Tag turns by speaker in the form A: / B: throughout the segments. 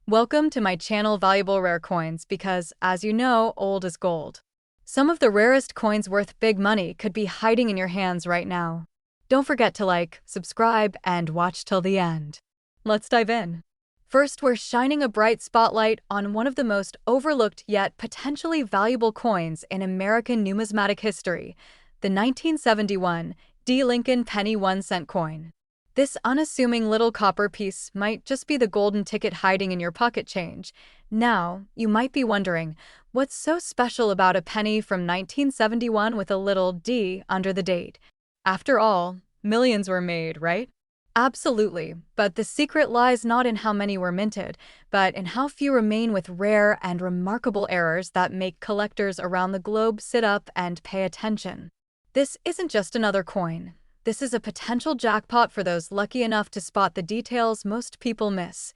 A: Welcome to my channel Valuable Rare Coins because, as you know, old is gold. Some of the rarest coins worth big money could be hiding in your hands right now. Don't forget to like, subscribe, and watch till the end. Let's dive in. First, we're shining a bright spotlight on one of the most overlooked yet potentially valuable coins in American numismatic history, the 1971 DLincoln Penny 1-cent coin. This unassuming little copper piece might just be the golden ticket hiding in your pocket change. Now, you might be wondering, what's so special about a penny from 1971 with a little d under the date? After all, millions were made, right? Absolutely, but the secret lies not in how many were minted, but in how few remain with rare and remarkable errors that make collectors around the globe sit up and pay attention. This isn't just another coin. This is a potential jackpot for those lucky enough to spot the details most people miss.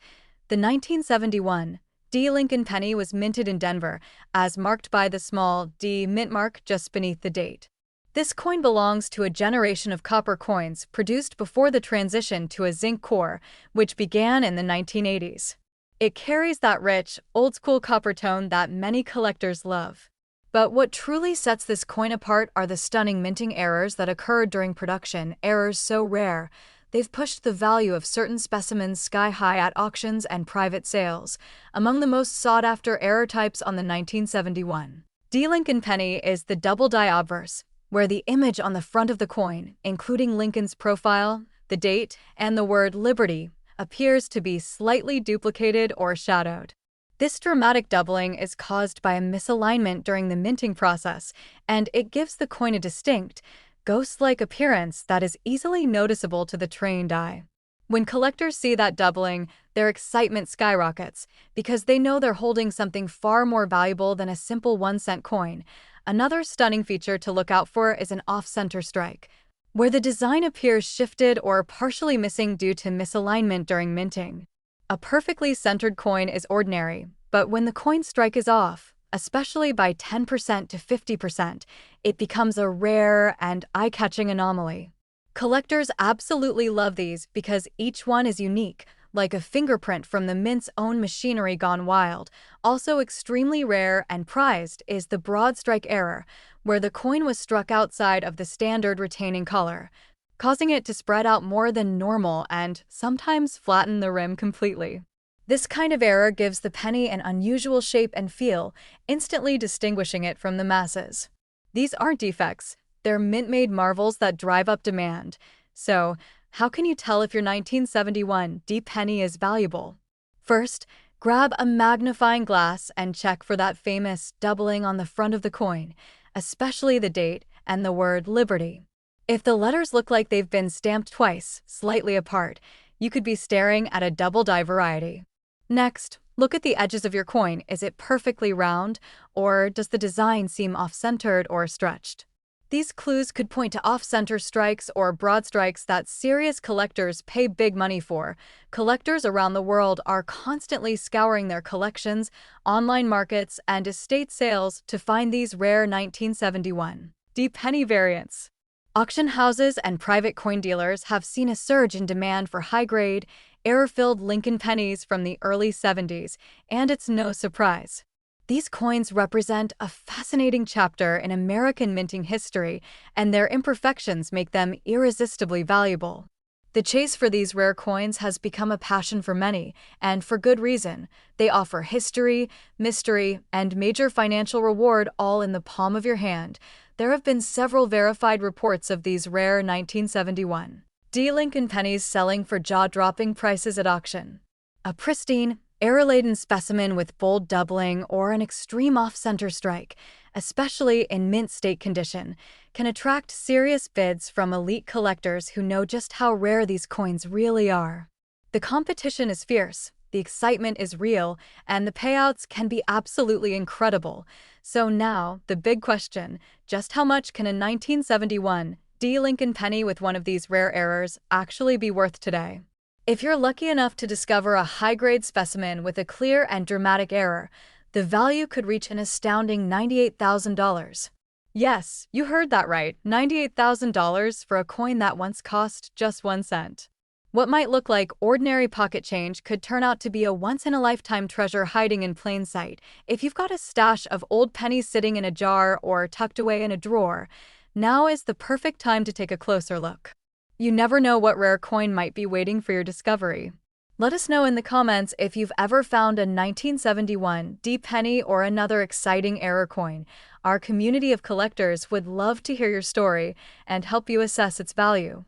A: The 1971 DLincoln Penny was minted in Denver, as marked by the small D mint mark just beneath the date. This coin belongs to a generation of copper coins produced before the transition to a zinc core, which began in the 1980s. It carries that rich, old-school copper tone that many collectors love. But what truly sets this coin apart are the stunning minting errors that occurred during production, errors so rare, they've pushed the value of certain specimens sky-high at auctions and private sales. Among the most sought-after error types on the 1971 DLincoln Penny is the double die obverse, where the image on the front of the coin, including Lincoln's profile, the date, and the word Liberty, appears to be slightly duplicated or shadowed. This dramatic doubling is caused by a misalignment during the minting process, and it gives the coin a distinct, ghost-like appearance that is easily noticeable to the trained eye. When collectors see that doubling, their excitement skyrockets because they know they're holding something far more valuable than a simple 1-cent coin. Another stunning feature to look out for is an off-center strike, where the design appears shifted or partially missing due to misalignment during minting. A perfectly centered coin is ordinary, but when the coin strike is off, especially by 10% to 50%, it becomes a rare and eye-catching anomaly. Collectors absolutely love these because each one is unique, like a fingerprint from the mint's own machinery gone wild. Also extremely rare and prized is the broad strike error, where the coin was struck outside of the standard retaining color, causing it to spread out more than normal and sometimes flatten the rim completely. This kind of error gives the penny an unusual shape and feel, instantly distinguishing it from the masses. These aren't defects, they're mint-made marvels that drive up demand. So, how can you tell if your 1971 D penny is valuable? First, grab a magnifying glass and check for that famous doubling on the front of the coin, especially the date and the word Liberty. If the letters look like they've been stamped twice, slightly apart, you could be staring at a double die variety. Next, look at the edges of your coin. Is it perfectly round, or does the design seem off-centered or stretched? These clues could point to off-center strikes or broad strikes that serious collectors pay big money for. Collectors around the world are constantly scouring their collections, online markets, and estate sales to find these rare 1971 D penny variants. Auction houses and private coin dealers have seen a surge in demand for high-grade, error-filled Lincoln pennies from the early 70s, and it's no surprise. These coins represent a fascinating chapter in American minting history, and their imperfections make them irresistibly valuable. The chase for these rare coins has become a passion for many, and for good reason. They offer history, mystery, and major financial reward all in the palm of your hand. There have been several verified reports of these rare 1971 DLincoln pennies selling for jaw-dropping prices at auction. A pristine, error-laden specimen with bold doubling or an extreme off-center strike, especially in mint state condition, can attract serious bids from elite collectors who know just how rare these coins really are. The competition is fierce, the excitement is real, and the payouts can be absolutely incredible. So now, the big question, just how much can a 1971 DLincoln Penny with one of these rare errors actually be worth today? If you're lucky enough to discover a high-grade specimen with a clear and dramatic error, the value could reach an astounding $98,000. Yes, you heard that right, $98,000 for a coin that once cost just 1 cent. What might look like ordinary pocket change could turn out to be a once-in-a-lifetime treasure hiding in plain sight. If you've got a stash of old pennies sitting in a jar or tucked away in a drawer, now is the perfect time to take a closer look. You never know what rare coin might be waiting for your discovery. Let us know in the comments if you've ever found a 1971 D penny or another exciting era coin. Our community of collectors would love to hear your story and help you assess its value.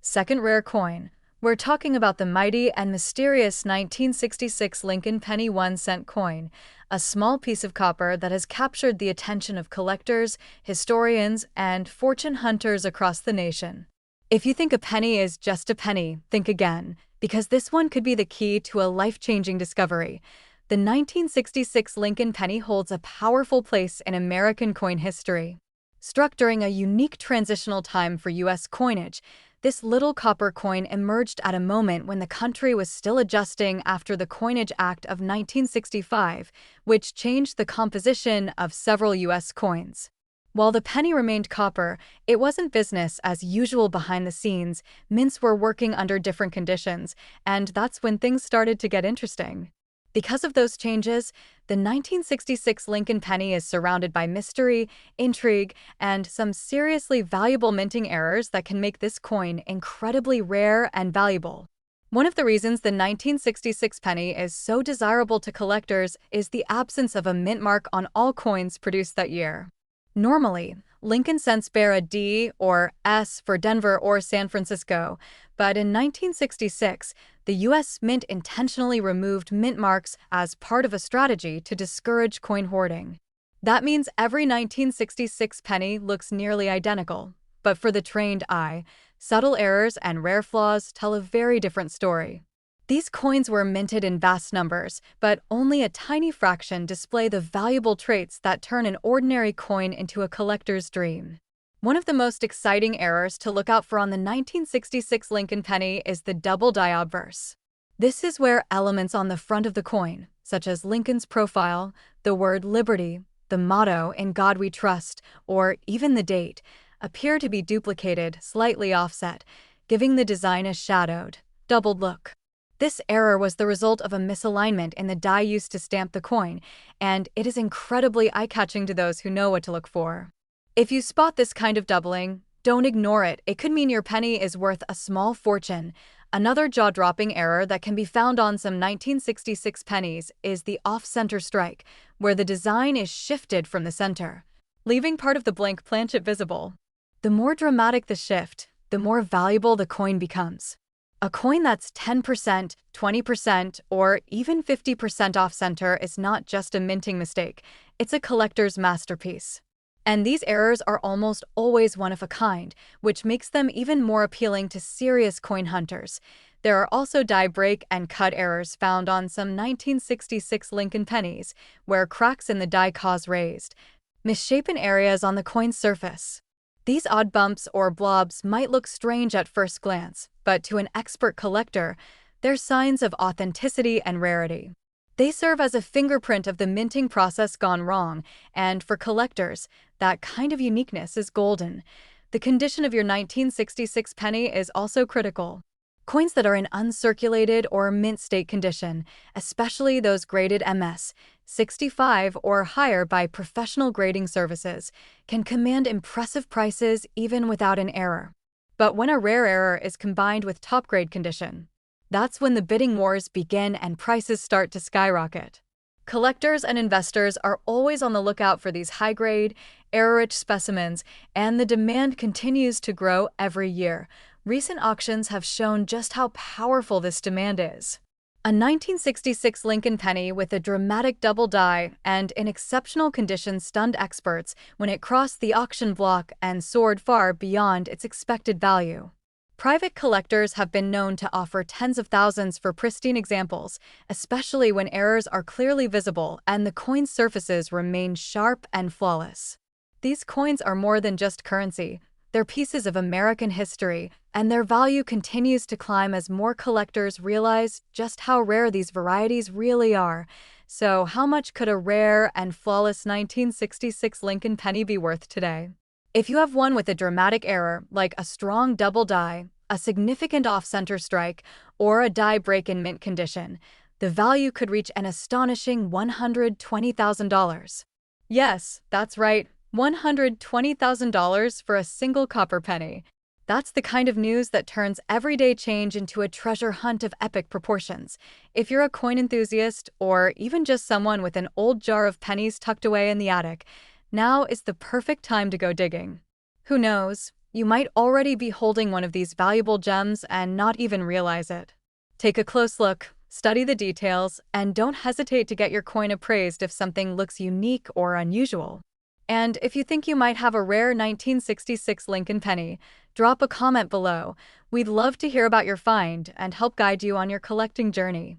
A: Second rare coin. We're talking about the mighty and mysterious 1966 Lincoln Penny 1-cent coin, a small piece of copper that has captured the attention of collectors, historians, and fortune hunters across the nation. If you think a penny is just a penny, think again, because this one could be the key to a life-changing discovery. The 1966 Lincoln Penny holds a powerful place in American coin history. Struck during a unique transitional time for U.S. coinage, this little copper coin emerged at a moment when the country was still adjusting after the Coinage Act of 1965, which changed the composition of several U.S. coins. While the penny remained copper, it wasn't business as usual behind the scenes. Mints were working under different conditions, and that's when things started to get interesting. Because of those changes, the 1966 Lincoln Penny is surrounded by mystery, intrigue, and some seriously valuable minting errors that can make this coin incredibly rare and valuable. One of the reasons the 1966 penny is so desirable to collectors is the absence of a mint mark on all coins produced that year. Normally, Lincoln cents bear a D or S for Denver or San Francisco, but in 1966, the U.S. Mint intentionally removed mint marks as part of a strategy to discourage coin hoarding. That means every 1966 penny looks nearly identical, but for the trained eye, subtle errors and rare flaws tell a very different story. These coins were minted in vast numbers, but only a tiny fraction display the valuable traits that turn an ordinary coin into a collector's dream. One of the most exciting errors to look out for on the 1966 Lincoln Penny is the double die obverse. This is where elements on the front of the coin, such as Lincoln's profile, the word liberty, the motto "In God We Trust," or even the date, appear to be duplicated, slightly offset, giving the design a shadowed, doubled look. This error was the result of a misalignment in the die used to stamp the coin, and it is incredibly eye-catching to those who know what to look for. If you spot this kind of doubling, don't ignore it. It could mean your penny is worth a small fortune. Another jaw-dropping error that can be found on some 1966 pennies is the off-center strike, where the design is shifted from the center, leaving part of the blank planchet visible. The more dramatic the shift, the more valuable the coin becomes. A coin that's 10%, 20%, or even 50% off-center is not just a minting mistake, it's a collector's masterpiece. And these errors are almost always one of a kind, which makes them even more appealing to serious coin hunters. There are also die break and cut errors found on some 1966 Lincoln pennies, where cracks in the die cause raised, misshapen areas on the coin's surface. These odd bumps or blobs might look strange at first glance, but to an expert collector, they're signs of authenticity and rarity. They serve as a fingerprint of the minting process gone wrong, and for collectors, that kind of uniqueness is golden. The condition of your 1966 penny is also critical. Coins that are in uncirculated or mint state condition, especially those graded MS 65 or higher by professional grading services, can command impressive prices even without an error. But when a rare error is combined with top-grade condition, that's when the bidding wars begin and prices start to skyrocket. Collectors and investors are always on the lookout for these high-grade, error-rich specimens, and the demand continues to grow every year. Recent auctions have shown just how powerful this demand is. A 1966 Lincoln Penny with a dramatic double die and in exceptional condition stunned experts when it crossed the auction block and soared far beyond its expected value. Private collectors have been known to offer tens of thousands for pristine examples, especially when errors are clearly visible and the coin's surfaces remain sharp and flawless. These coins are more than just currency. They're pieces of American history, and their value continues to climb as more collectors realize just how rare these varieties really are. So, how much could a rare and flawless 1966 Lincoln Penny be worth today? If you have one with a dramatic error, like a strong double die, a significant off-center strike, or a die break in mint condition, the value could reach an astonishing $120,000. Yes, that's right, $120,000 for a single copper penny. That's the kind of news that turns everyday change into a treasure hunt of epic proportions. If you're a coin enthusiast, or even just someone with an old jar of pennies tucked away in the attic, now is the perfect time to go digging. Who knows, you might already be holding one of these valuable gems and not even realize it. Take a close look, study the details, and don't hesitate to get your coin appraised if something looks unique or unusual. And if you think you might have a rare 1966 Lincoln Penny, drop a comment below. We'd love to hear about your find and help guide you on your collecting journey.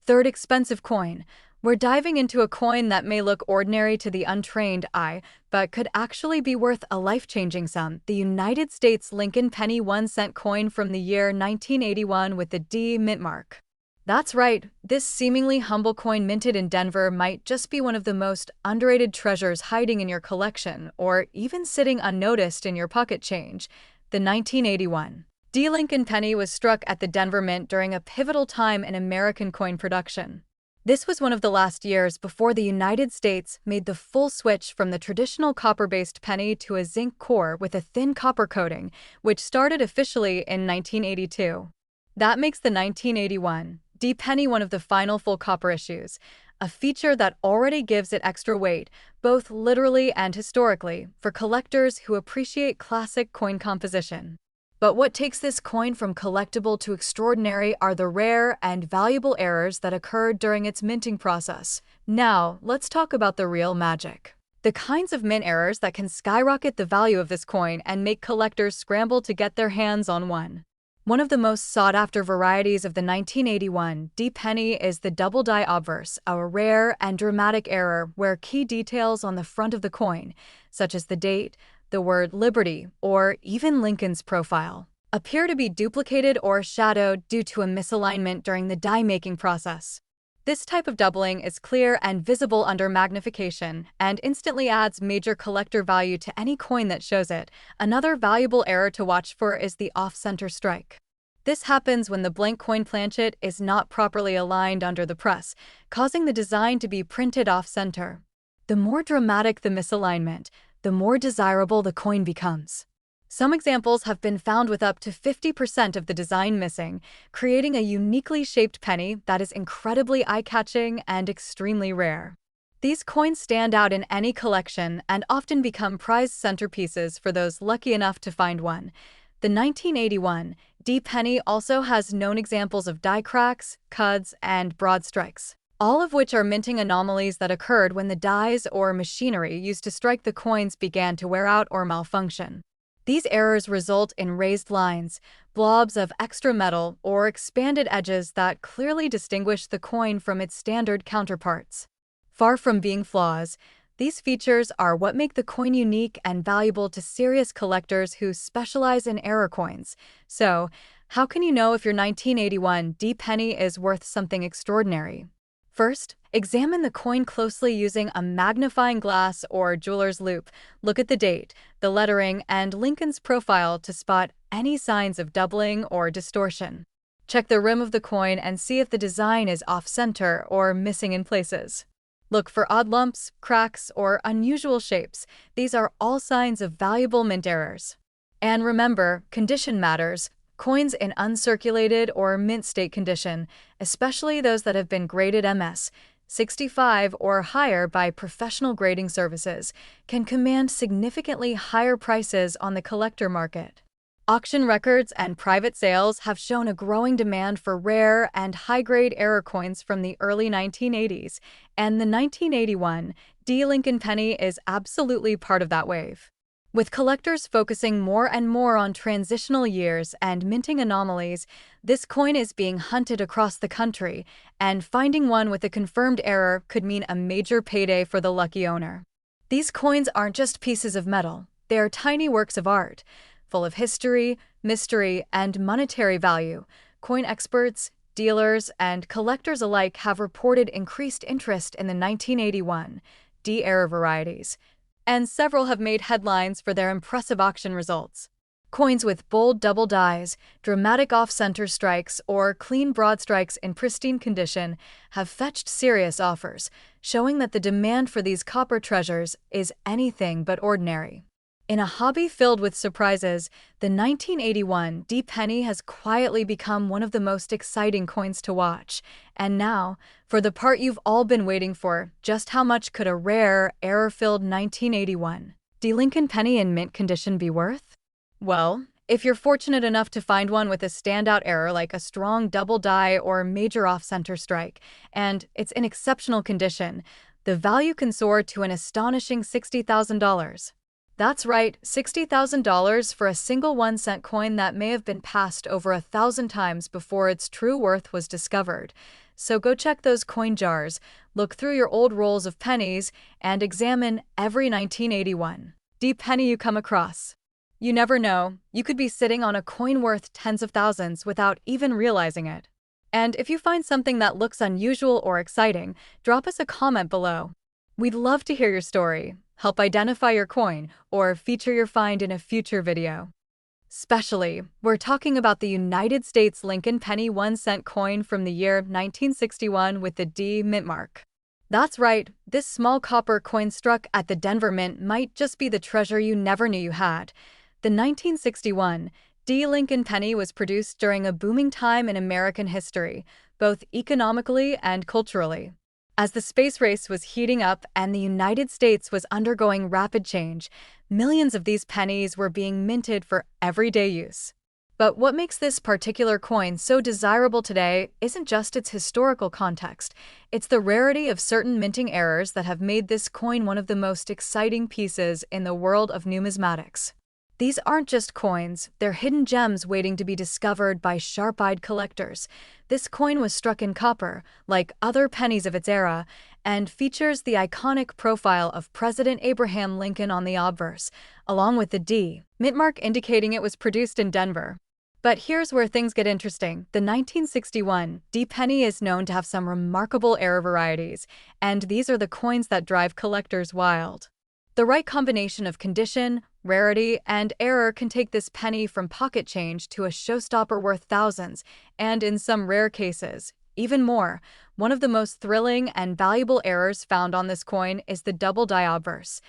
A: Third expensive coin. We're diving into a coin that may look ordinary to the untrained eye, but could actually be worth a life-changing sum. The United States Lincoln Penny 1-cent coin from the year 1981 with the D mint mark. That's right, this seemingly humble coin minted in Denver might just be one of the most underrated treasures hiding in your collection, or even sitting unnoticed in your pocket change. The 1981 DLincoln Penny was struck at the Denver Mint during a pivotal time in American coin production. This was one of the last years before the United States made the full switch from the traditional copper-based penny to a zinc core with a thin copper coating, which started officially in 1982. That makes the 1981 D penny one of the final full copper issues, a feature that already gives it extra weight, both literally and historically, for collectors who appreciate classic coin composition. But what takes this coin from collectible to extraordinary are the rare and valuable errors that occurred during its minting process. Now, let's talk about the real magic. The kinds of mint errors that can skyrocket the value of this coin and make collectors scramble to get their hands on one. One of the most sought-after varieties of the 1981 D penny is the double die obverse, a rare and dramatic error where key details on the front of the coin, such as the date, the word Liberty, or even Lincoln's profile, appear to be duplicated or shadowed due to a misalignment during the die-making process. This type of doubling is clear and visible under magnification and instantly adds major collector value to any coin that shows it. Another valuable error to watch for is the off-center strike. This happens when the blank coin planchet is not properly aligned under the press, causing the design to be printed off-center. The more dramatic the misalignment, the more desirable the coin becomes. Some examples have been found with up to 50% of the design missing, creating a uniquely shaped penny that is incredibly eye-catching and extremely rare. These coins stand out in any collection and often become prized centerpieces for those lucky enough to find one. The 1981 D penny also has known examples of die cracks, cuds, and broad strikes, all of which are minting anomalies that occurred when the dies or machinery used to strike the coins began to wear out or malfunction. These errors result in raised lines, blobs of extra metal, or expanded edges that clearly distinguish the coin from its standard counterparts. Far from being flaws, these features are what make the coin unique and valuable to serious collectors who specialize in error coins. So, how can you know if your 1981 D penny is worth something extraordinary? First, examine the coin closely using a magnifying glass or jeweler's loupe. Look at the date, the lettering, and Lincoln's profile to spot any signs of doubling or distortion. Check the rim of the coin and see if the design is off-center or missing in places. Look for odd lumps, cracks, or unusual shapes. These are all signs of valuable mint errors. And remember, condition matters. Coins in uncirculated or mint state condition, especially those that have been graded MS 65 or higher by professional grading services, can command significantly higher prices on the collector market. Auction records and private sales have shown a growing demand for rare and high-grade error coins from the early 1980s, and the 1981 D Lincoln Penny is absolutely part of that wave. With collectors focusing more and more on transitional years and minting anomalies, this coin is being hunted across the country, and finding one with a confirmed error could mean a major payday for the lucky owner. These coins aren't just pieces of metal, they are tiny works of art, full of history, mystery, and monetary value. Coin experts, dealers, and collectors alike have reported increased interest in the 1981 D era varieties, and several have made headlines for their impressive auction results. Coins with bold double dies, dramatic off-center strikes, or clean broad strikes in pristine condition have fetched serious offers, showing that the demand for these copper treasures is anything but ordinary. In a hobby filled with surprises, the 1981 D penny has quietly become one of the most exciting coins to watch. And now, for the part you've all been waiting for, just how much could a rare, error-filled 1981 DLincoln Penny in mint condition be worth? Well, if you're fortunate enough to find one with a standout error like a strong double die or major off-center strike, and it's in exceptional condition, the value can soar to an astonishing $60,000. That's right, $60,000 for a single 1-cent coin that may have been passed over 1,000 times before its true worth was discovered. So go check those coin jars, look through your old rolls of pennies, and examine every 1981 D penny you come across. You never know, you could be sitting on a coin worth tens of thousands without even realizing it. And if you find something that looks unusual or exciting, drop us a comment below. We'd love to hear your story, help identify your coin, or feature your find in a future video. Specially, we're talking about the United States Lincoln Penny 1-cent coin from the year 1961 with the D mint mark. That's right, this small copper coin struck at the Denver Mint might just be the treasure you never knew you had. The 1961 D Lincoln Penny was produced during a booming time in American history, both economically and culturally. As the space race was heating up and the United States was undergoing rapid change, millions of these pennies were being minted for everyday use. But what makes this particular coin so desirable today isn't just its historical context, it's the rarity of certain minting errors that have made this coin one of the most exciting pieces in the world of numismatics. These aren't just coins, they're hidden gems waiting to be discovered by sharp-eyed collectors. This coin was struck in copper, like other pennies of its era, and features the iconic profile of President Abraham Lincoln on the obverse, along with the D mint mark indicating it was produced in Denver. But here's where things get interesting. The 1961 D penny is known to have some remarkable error varieties, and these are the coins that drive collectors wild. The right combination of condition, rarity, and error can take this penny from pocket change to a showstopper worth thousands, and in some rare cases, even more. One of the most thrilling and valuable errors found on this coin is the double die obverse,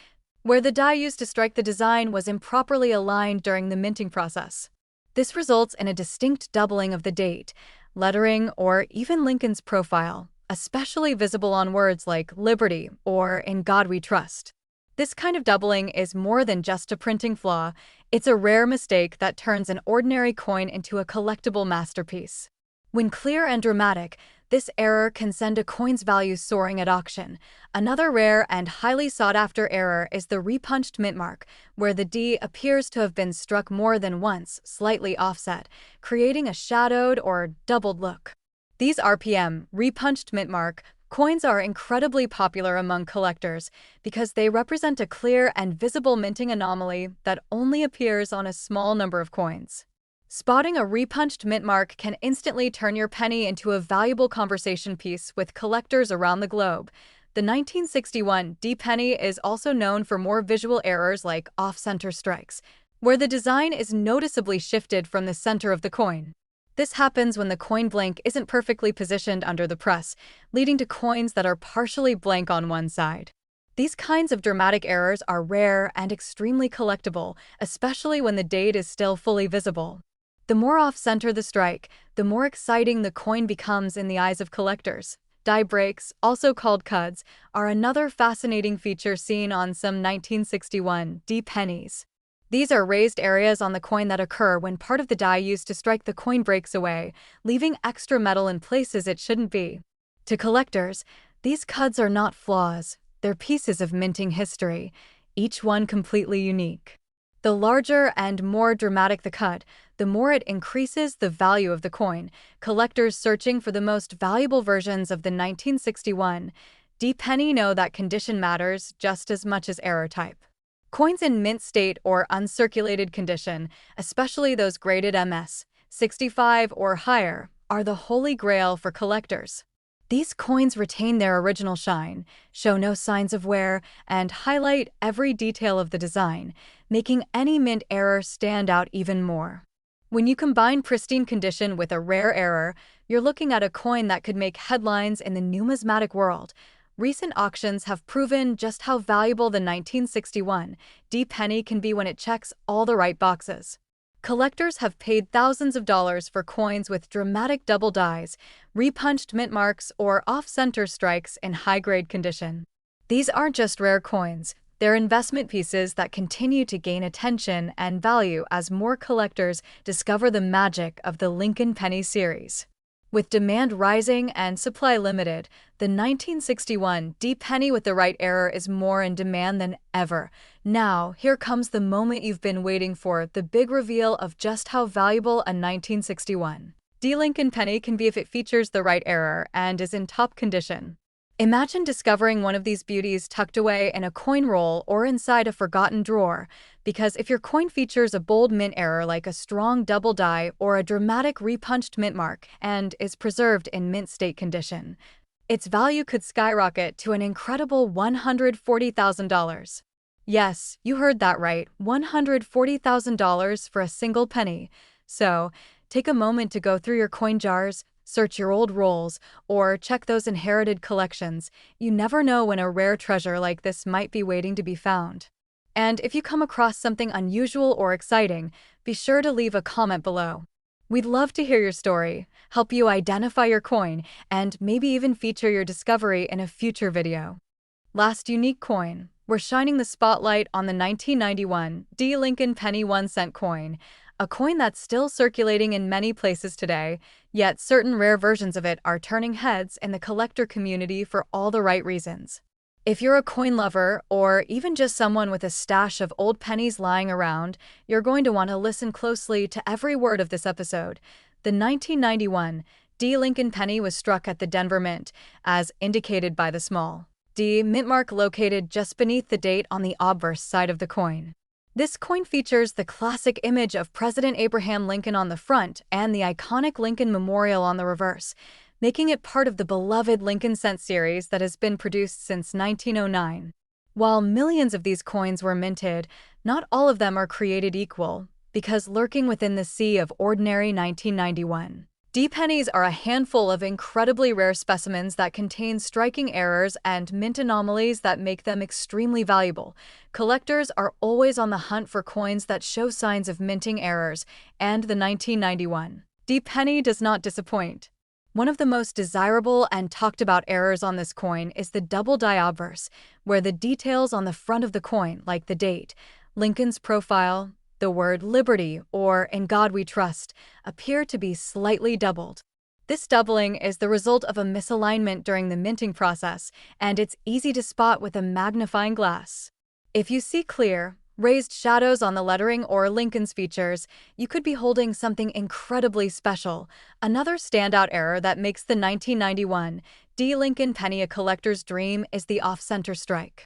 A: where the die used to strike the design was improperly aligned during the minting process. This results in a distinct doubling of the date, lettering, or even Lincoln's profile, especially visible on words like Liberty or In God We Trust. This kind of doubling is more than just a printing flaw, it's a rare mistake that turns an ordinary coin into a collectible masterpiece. When clear and dramatic, this error can send a coin's value soaring at auction. Another rare and highly sought-after error is the repunched mint mark, where the D appears to have been struck more than once, slightly offset, creating a shadowed or doubled look. These RPM, repunched mint mark, coins are incredibly popular among collectors because they represent a clear and visible minting anomaly that only appears on a small number of coins. Spotting a repunched mint mark can instantly turn your penny into a valuable conversation piece with collectors around the globe. The 1961 D penny is also known for more visual errors like off-center strikes, where the design is noticeably shifted from the center of the coin. This happens when the coin blank isn't perfectly positioned under the press, leading to coins that are partially blank on one side. These kinds of dramatic errors are rare and extremely collectible, especially when the date is still fully visible. The more off-center the strike, the more exciting the coin becomes in the eyes of collectors. Die breaks, also called cuds, are another fascinating feature seen on some 1961 D pennies. These are raised areas on the coin that occur when part of the die used to strike the coin breaks away, leaving extra metal in places it shouldn't be. To collectors, these cuds are not flaws, they're pieces of minting history, each one completely unique. The larger and more dramatic the cud, the more it increases the value of the coin. Collectors searching for the most valuable versions of the 1961 D penny know that condition matters just as much as error type. Coins in mint state or uncirculated condition, especially those graded MS 65 or higher, are the holy grail for collectors. These coins retain their original shine, show no signs of wear, and highlight every detail of the design, making any mint error stand out even more. When you combine pristine condition with a rare error, you're looking at a coin that could make headlines in the numismatic world. Recent auctions have proven just how valuable the 1961 D penny can be when it checks all the right boxes. Collectors have paid thousands of dollars for coins with dramatic double dies, repunched mint marks, or off-center strikes in high-grade condition. These aren't just rare coins, they're investment pieces that continue to gain attention and value as more collectors discover the magic of the Lincoln Penny series. With demand rising and supply limited, the 1961 D penny with the right error is more in demand than ever. Now, here comes the moment you've been waiting for, the big reveal of just how valuable a 1961 DLincoln Penny can be if it features the right error and is in top condition. Imagine discovering one of these beauties tucked away in a coin roll or inside a forgotten drawer, because if your coin features a bold mint error like a strong double die or a dramatic repunched mint mark and is preserved in mint state condition, its value could skyrocket to an incredible $140,000. Yes, you heard that right, $140,000 for a single penny. So, take a moment to go through your coin jars, search your old rolls, or check those inherited collections. You never know when a rare treasure like this might be waiting to be found. And if you come across something unusual or exciting, be sure to leave a comment below. We'd love to hear your story, help you identify your coin, and maybe even feature your discovery in a future video. Last unique coin. We're shining the spotlight on the 1991 DLincoln Penny 1-cent coin, a coin that's still circulating in many places today, yet certain rare versions of it are turning heads in the collector community for all the right reasons. If you're a coin lover, or even just someone with a stash of old pennies lying around, you're going to want to listen closely to every word of this episode. The 1991 DLincoln Penny was struck at the Denver Mint, as indicated by the small D mint mark located just beneath the date on the obverse side of the coin. This coin features the classic image of President Abraham Lincoln on the front and the iconic Lincoln Memorial on the reverse, making it part of the beloved Lincoln Cent series that has been produced since 1909. While millions of these coins were minted, not all of them are created equal, because lurking within the sea of ordinary 1991 D pennies are a handful of incredibly rare specimens that contain striking errors and mint anomalies that make them extremely valuable. Collectors are always on the hunt for coins that show signs of minting errors, and the 1991 D penny does not disappoint. One of the most desirable and talked about errors on this coin is the double die obverse, where the details on the front of the coin, like the date, Lincoln's profile, the word liberty, or in God we trust, appear to be slightly doubled. This doubling is the result of a misalignment during the minting process, and it's easy to spot with a magnifying glass. If you see clear, raised shadows on the lettering or Lincoln's features, you could be holding something incredibly special. Another standout error that makes the 1991 DLincoln Penny a collector's dream is the off-center strike.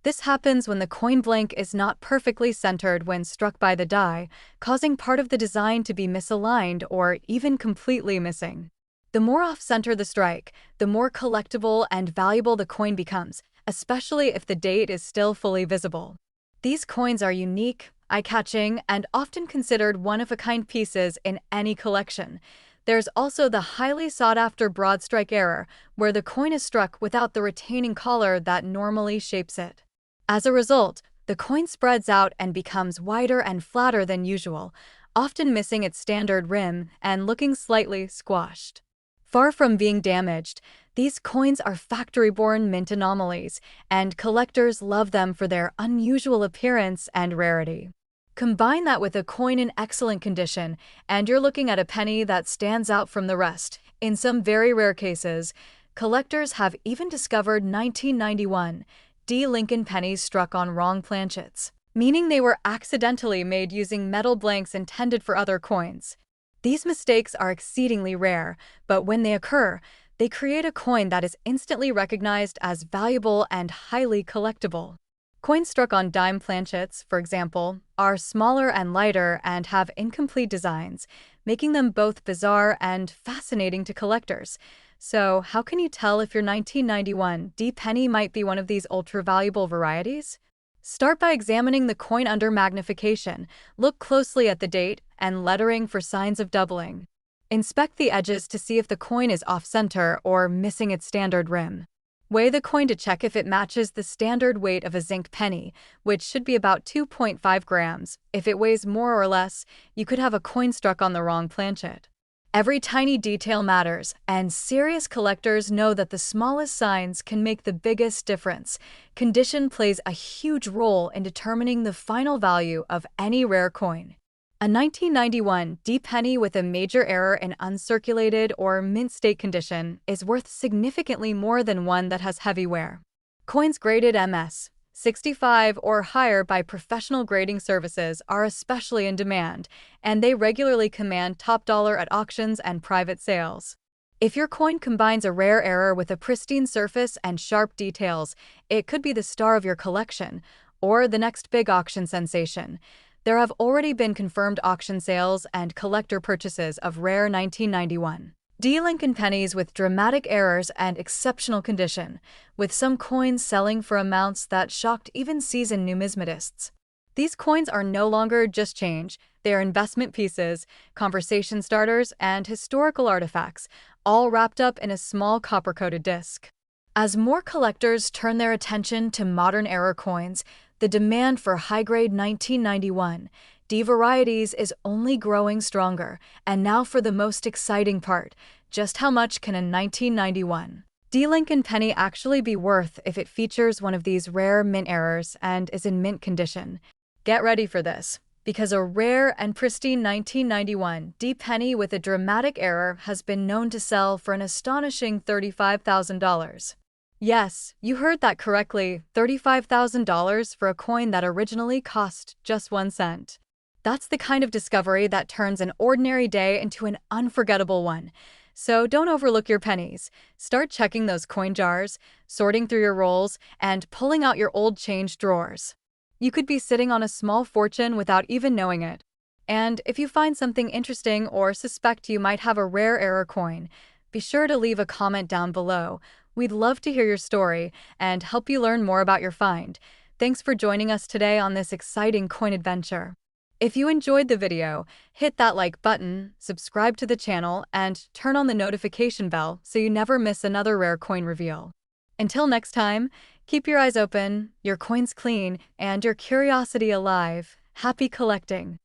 A: This happens when the coin blank is not perfectly centered when struck by the die, causing part of the design to be misaligned or even completely missing. The more off-center the strike, the more collectible and valuable the coin becomes, especially if the date is still fully visible. These coins are unique, eye-catching, and often considered one-of-a-kind pieces in any collection. There's also the highly sought-after broad strike error, where the coin is struck without the retaining collar that normally shapes it. As a result, the coin spreads out and becomes wider and flatter than usual, often missing its standard rim and looking slightly squashed. Far from being damaged, these coins are factory-born mint anomalies, and collectors love them for their unusual appearance and rarity. Combine that with a coin in excellent condition, and you're looking at a penny that stands out from the rest. In some very rare cases, collectors have even discovered 1991 DLincoln pennies struck on wrong planchets, meaning they were accidentally made using metal blanks intended for other coins. These mistakes are exceedingly rare, but when they occur, they create a coin that is instantly recognized as valuable and highly collectible. Coins struck on dime planchets, for example, are smaller and lighter and have incomplete designs, making them both bizarre and fascinating to collectors. So, how can you tell if your 1991 D penny might be one of these ultra-valuable varieties? Start by examining the coin under magnification. Look closely at the date and lettering for signs of doubling. Inspect the edges to see if the coin is off-center or missing its standard rim. Weigh the coin to check if it matches the standard weight of a zinc penny, which should be about 2.5 grams. If it weighs more or less, you could have a coin struck on the wrong planchet. Every tiny detail matters, and serious collectors know that the smallest signs can make the biggest difference. Condition plays a huge role in determining the final value of any rare coin. A 1991 D penny with a major error in uncirculated or mint state condition is worth significantly more than one that has heavy wear. Coins graded MS 65 or higher by professional grading services are especially in demand, and they regularly command top dollar at auctions and private sales. If your coin combines a rare error with a pristine surface and sharp details, it could be the star of your collection, or the next big auction sensation. There have already been confirmed auction sales and collector purchases of rare 1991 DLincoln pennies with dramatic errors and exceptional condition, with some coins selling for amounts that shocked even seasoned numismatists. These coins are no longer just change, they are investment pieces, conversation starters, and historical artifacts, all wrapped up in a small copper-coated disc. As more collectors turn their attention to modern era coins, the demand for high-grade 1991 D varieties is only growing stronger. And now for the most exciting part, just how much can a 1991 DLincoln penny actually be worth if it features one of these rare mint errors and is in mint condition? Get ready for this, because a rare and pristine 1991 D penny with a dramatic error has been known to sell for an astonishing $35,000. Yes, you heard that correctly, $35,000 for a coin that originally cost just 1 cent. That's the kind of discovery that turns an ordinary day into an unforgettable one. So don't overlook your pennies. Start checking those coin jars, sorting through your rolls, and pulling out your old change drawers. You could be sitting on a small fortune without even knowing it. And if you find something interesting or suspect you might have a rare error coin, be sure to leave a comment down below. We'd love to hear your story and help you learn more about your find. Thanks for joining us today on this exciting coin adventure. If you enjoyed the video, hit that like button, subscribe to the channel, and turn on the notification bell so you never miss another rare coin reveal. Until next time, keep your eyes open, your coins clean, and your curiosity alive. Happy collecting!